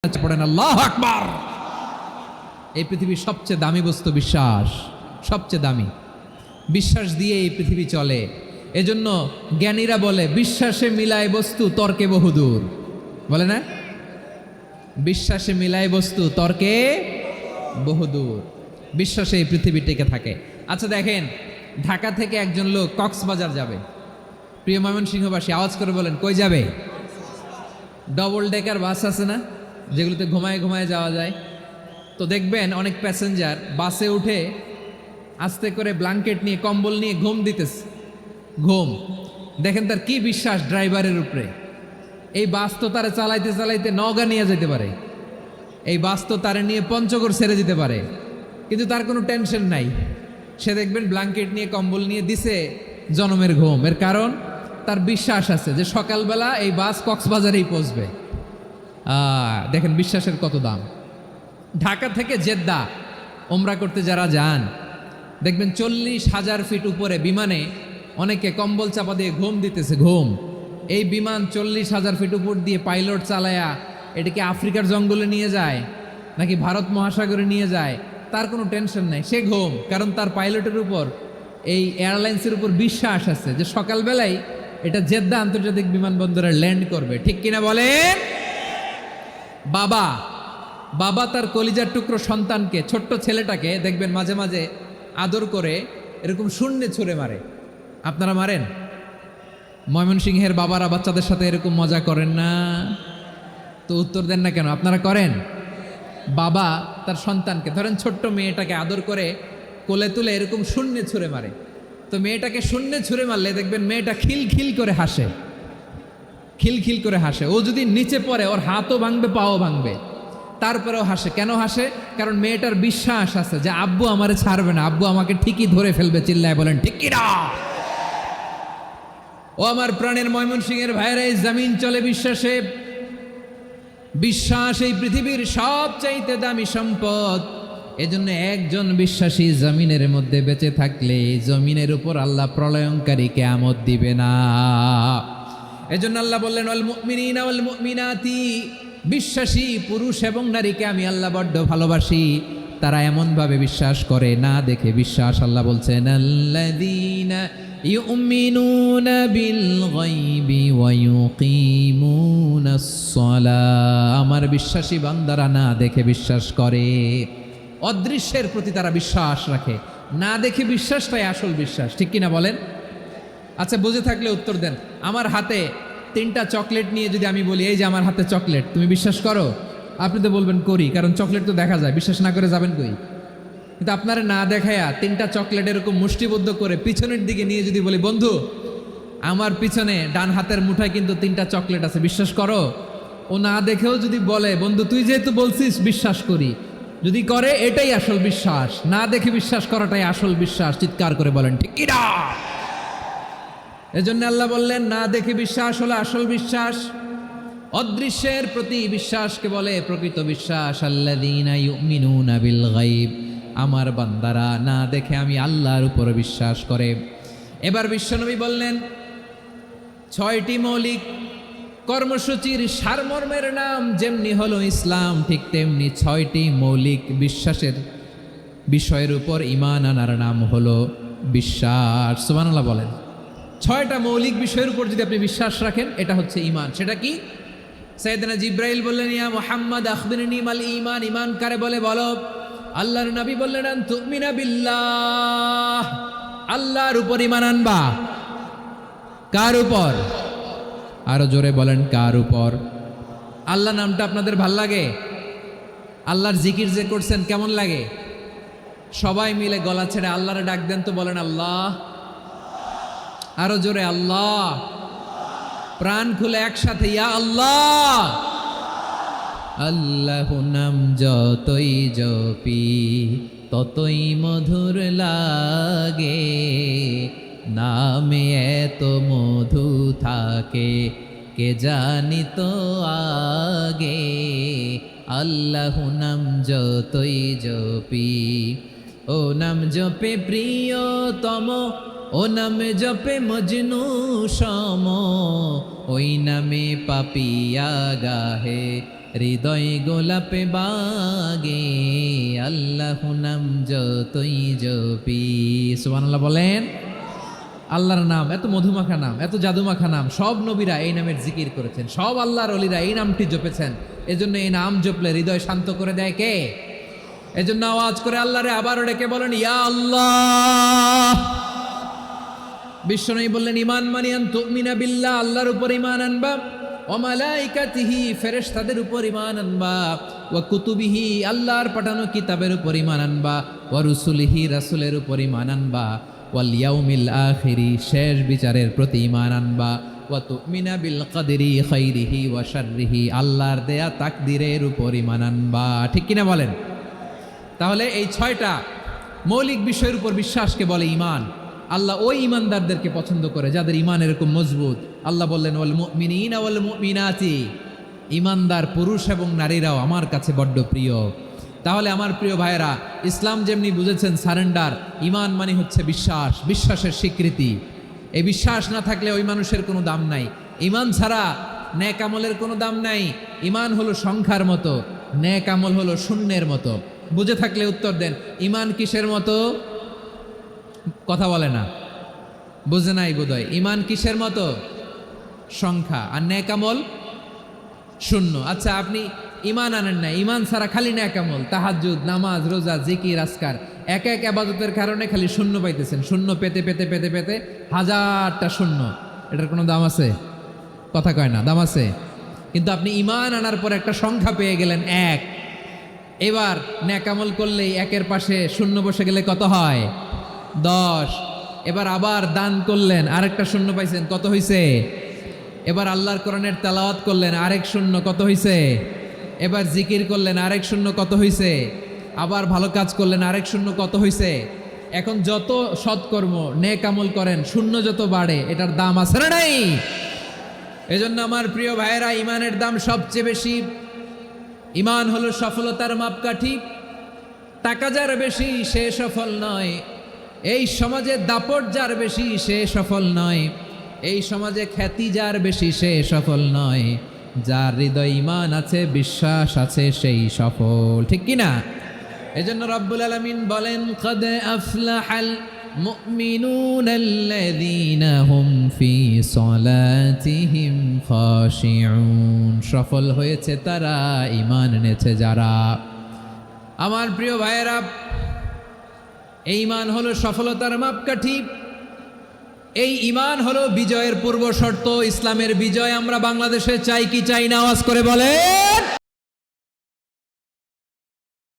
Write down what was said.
পড়েন আল্লাহু আকবার। এই পৃথিবীর সবচেয়ে দামি বস্তু বিশ্বাস, সবচেয়ে দামি বিশ্বাস দিয়ে এই পৃথিবী চলে। এজন্য জ্ঞানীরা বলে বিশ্বাসে মিলায় বস্তু তর্কে বহুদূর, বলে না? বিশ্বাসে মিলায় বস্তু তর্কে বহুদূর। বিশ্বাসে এই পৃথিবী টিকে থাকে। আচ্ছা দেখেন, ঢাকা থেকে একজন লোক কক্সবাজার যাবে। প্রিয় ময়মনসিংহবাসী আওয়াজ করে বলেন কই যাবে? ডবল ডেকার বাস আছে না, যেগুলোতে ঘুমায় ঘুমায় যাওয়া যায়। তো দেখবেন অনেক প্যাসেঞ্জার বাসে উঠে আস্তে করে ব্ল্যাঙ্কেট নিয়ে কম্বল নিয়ে ঘুম দিতেছে। ঘুম দেখেন তার কি বিশ্বাস ড্রাইভারের উপরে। এই বাস তো তারা চালাইতে চালাইতে নওগাঁ নিয়ে যেতে পারে, এই বাস তো তারা নিয়ে পঞ্চগড় ছেড়ে দিতে পারে, কিন্তু তার কোনো টেনশন নাই। সে দেখবেন ব্ল্যাঙ্কেট নিয়ে কম্বল নিয়ে দিছে জনমের ঘুম। এর কারণ তার বিশ্বাস আছে যে সকালবেলা এই বাস কক্সবাজারেই পৌঁছবে। দেখেন বিশ্বাসের কত দাম। ঢাকা থেকে জেদ্দা ওমরা করতে যারা যান দেখবেন 40,000 ফিট উপরে বিমানে অনেকে কম্বল চাপা দিয়ে ঘুম দিতেছে। ঘুম এই বিমান 40,000 ফিট উপর দিয়ে পাইলট চালায়া এটাকে আফ্রিকার জঙ্গলে নিয়ে যায় নাকি ভারত মহাসাগরে নিয়ে যায়, তার কোনো টেনশন নাই। সে ঘুম, কারণ তার পাইলটের উপর, এই এয়ারলাইন্সের উপর বিশ্বাস আছে যে সকালবেলায় এটা জেদ্দা আন্তর্জাতিক বিমানবন্দরে ল্যান্ড করবে। ঠিক কিনা বলেন? বাবা তার কলিজার টুকরো সন্তানকে, ছোট্ট ছেলেটাকে দেখবেন মাঝে মাঝে আদর করে এরকম শূন্যে ছুঁড়ে মারে। আপনারা মারেন? ময়মনসিংহের বাবারা বাচ্চাদের সাথে এরকম মজা করেন না? তো উত্তর দেন না কেন? আপনারা করেন? বাবা তার সন্তানকে, ধরেন ছোট্ট মেয়েটাকে আদর করে কোলে তুলে এরকম শূন্যে ছুঁড়ে মারে। তো মেয়েটাকে শূন্যে ছুঁড়ে মারলে দেখবেন মেয়েটা খিলখিল করে হাসে, খিলখিল করে হাসে। ও যদি নিচে পড়ে ওর হাতও ভাঙবে, পাও ভাঙবে, তারপরেও হাসে। কেন হাসে? কারণ মেয়েটার বিশ্বাস আছে যে আব্বু আমারে ছাড়বে না, আব্বু আমাকে ঠিকই ধরে ফেলবে। চিল্লায় বলেন ঠিক কিনা? ও আমার প্রাণের ময়মনসিংহের ভাইরা, এই জমিন চলে বিশ্বাসে। বিশ্বাস এই পৃথিবীর সবচাইতে দামি সম্পদ। এজন্য একজন বিশ্বাসী জমিনের মধ্যে বেঁচে থাকলে জমিনের উপর আল্লাহ প্রলয়ঙ্কারী কিয়ামত দিবে না। এজন্য আল্লাহ বললেন ওয়াল মুমিনিনা ওয়াল মুমিনাতি, বিশ্বাসী পুরুষ এবং নারীকে আমি আল্লাহ বড্ড ভালোবাসি। তারা এমনভাবে বিশ্বাস করে না দেখে বিশ্বাস। আল্লাহ বলছেন আল্লাযীনা ইউমিনুনা বিল গায়বি ওয়া ইউকিমুনাস সালাহ, আমার বিশ্বাসী বান্দারা না দেখে বিশ্বাস করে। অদৃশ্যের প্রতি তারা বিশ্বাস রাখে, না দেখে বিশ্বাসটাই আসল বিশ্বাস। ঠিক কিনা বলেন? আচ্ছা বুঝে থাকলে উত্তর দেন। আমার হাতে 3টা চকলেট নিয়ে যদি আমি বলি এই যে আমার হাতে চকলেট, তুমি বিশ্বাস করো? আপনি তো বলবেন করি, কারণ চকলেট তো দেখা যায়। বিশ্বাস না করে যাবেন কই? কিন্তু আপনারা না দেখায়া 3টা চকলেট এরকম মুষ্টিবদ্ধ করে পিছনের দিকে নিয়ে যদি বলি বন্ধু আমার পিছনে ডান হাতের মুঠায় কিন্তু 3টা চকলেট আছে, বিশ্বাস করো? ও না দেখেও যদি বলে বন্ধু তুই যেহেতু বলছিস বিশ্বাস করি, যদি করে এটাই আসল বিশ্বাস। না দেখে বিশ্বাস করাটাই আসল বিশ্বাস। চিৎকার করে বলেন ঠিক কিনা? এজন্য আল্লাহ বললেন না দেখে বিশ্বাস হলো আসল বিশ্বাস। অদৃশ্যের প্রতি বিশ্বাসকে বলে প্রকৃত বিশ্বাস। আল্লাযীনা ইউমিনুনা বিল গায়ব, আমার বান্দারা না দেখে আমি আল্লাহর উপর বিশ্বাস করে। এবার বিশ্বনবী বললেন 6টি মৌলিক কর্মসূচির সারমর্মের নাম যেমনি হলো ইসলাম, ঠিক তেমনি 6টি মৌলিক বিশ্বাসের বিষয়ের উপর ঈমান আনার নাম হলো বিশ্বাস। সুবহানাল্লাহ বলেন। 6টা মৌলিক বিষয়ের উপর যদি আপনি বিশ্বাস রাখেন এটা হচ্ছে ঈমান। সেটা কি? সাইয়েদনা জিব্রাইল বললেন ইয়া মুহাম্মদ আখবিরনি মাল ঈমান, ঈমান কারে বলে বলো। আল্লাহর নবী বললেন আন তুমিনা বিল্লাহ, আল্লাহর উপর ঈমান আনবা। কার উপর? আরো জোরে বলেন কার উপর? আল্লাহ নামটা আপনাদের ভাল লাগে? আল্লাহর জিকির যে করছেন কেমন লাগে? সবাই মিলে গলা ছেড়ে আল্লাহরে ডাক দেন তো, বলেন আল্লাহ। আরো জোরে আল্লাহ। প্রাণ খুলে একসাথে ইয়া আল্লাহ। আল্লাহ নাম যতই জপি ততই মধুর লাগে, নামে এত মধু থাকে কে জানি তো আগে। আল্লাহ নাম যতই জপি, ও নাম জপে প্রিয়তম, ও নামে জপে মজনু সম, ওই নামে পাপিয়া গাহে হৃদয় গোলাপে বাগে আল্লাহ নাম যতই জপি। সুবহানাল্লাহ বলেন। আল্লাহর নাম এত মধুমাখা নাম, এত জাদুমাখা নাম, সব নবীরা এই নামের জিকির করেছেন, সব আল্লাহর ওলিরা এই নামটি জপেছেন। এজন্য এই নাম জপলে হৃদয় শান্ত করে দেয় কে? এজন্য আওয়াজ করে আল্লাহরে আবারও ডেকে বলেন ইয়া আল্লাহ। বিশ্বনবী বললেন ঈমান মানে আন তুমিনা বিল্লাহ, আল্লাহর উপর ঈমান আনবা, ওয়া মালাইকাতিহি ফেরেশতাদের উপর ঈমান আনবা, ওয়া কুতুবিহি আল্লাহর পাঠানো কিতাবের উপর ঈমান আনবা, ওয়া রুসুলিহি রাসূলের উপর ঈমান আনবা, ওয়াল ইয়াউমিল আখিরি শেষ বিচারের প্রতি ঈমান আনবা, ওয়া তুমিনা বিল কদরি খাইরিহি ওয়া শাররিহি আল্লাহর দেয়া তাকদীরের উপর ঈমান আনবা। ঠিক কিনা বলেন? তাহলে এই 6টা মৌলিক বিষয়ের উপর বিশ্বাসকে বলে ঈমান। আল্লাহ ওই ঈমানদারদেরকে পছন্দ করে যাদের ঈমান এরকম মজবুত। আল্লাহ বললেন ওয়াল মুমিনিনা ওয়াল মুমিনাতি, ঈমানদার পুরুষ এবং নারীরাও আমার কাছে বড্ড প্রিয়। তাহলে আমার প্রিয় ভাইয়েরা, ইসলাম যেমনি বুঝেছেন সারেন্ডার, ঈমান মানে হচ্ছে বিশ্বাস, বিশ্বাসের স্বীকৃতি। এই বিশ্বাস না থাকলে ওই মানুষের কোনো দাম নাই। ঈমান ছাড়া নেক আমলের কোনো দাম নাই। ঈমান হলো সংখ্যার মতো, নেক আমল হলো শূন্যের মতো। বুঝে থাকলে উত্তর দেন, ঈমান কিসের মতো? কথা বলে না, বুঝে নাই বোধহয়। ঈমান কিসের মতো? সংখ্যা। আর নেক আমল শূন্য। আচ্ছা, আপনি ঈমান আনেন না, ঈমান ছাড়া খালি নেক আমল, তাহাজ্জুদ, নামাজ, রোজা, জিকির, আজকার, এক এক ইবাদতের কারণে খালি শূন্য পাইতেছেন। শূন্য পেতে পেতে পেতে পেতে হাজারটা শূন্য। এটার কোনো দাম আছে? কথা কয় না, দাম আছে। কিন্তু আপনি ঈমান আনার পর একটা সংখ্যা পেয়ে গেলেন, এক। এবার নেক আমল করলেই একের পাশে শূন্য বসে গেলে কত হয়? 10। এবার আবার দান করলেন, আরেকটা শূন্য পাইছেন, কত হইছে? এবার আল্লাহর কোরআনের তেলাওয়াত করলেন, আরেক শূন্য, কত হইছে? এবার জিকির করলেন, আরেক শূন্য, কত হইছে? আবার ভালো কাজ করলেন, আরেক শূন্য, কত হইছে? এখন যত সৎকর্ম নেক আমল করেন, শূন্য যত বাড়ে, এটার দাম আছে না নাই? এজন্য আমার প্রিয় ভাইয়েরা, ঈমানের দাম সবচেয়ে বেশি। ঈমান হলো সফলতার মাপকাঠি। টাকা যার বেশি সে সফল নয়, এই সমাজে দাপট যার বেশি সে সফল নয়, এই সমাজে খ্যাতি যার বেশি সে সফল নয়, যার হৃদয় ঈমান আছে, বিশ্বাস আছে, সেই সফল। ঠিক কিনা? এজন্য রব্বুল আলামিন বলেন কদ আফলাহাল মুমিনুনাল্লাযীনা হুম ফি সলাতিহিম খাশিউন, সফল হয়েছে তারা, ঈমান এনেছে যারা। আমার প্রিয় ভাইয়েরা, এই ঈমান হলো সফলতার মাপকাঠি। এই ঈমান হলো বিজয়ের পূর্ব শর্ত। ইসলামের বিজয় আমরা বাংলাদেশে চাই কি চাই না? আওয়াজ করে বলেন।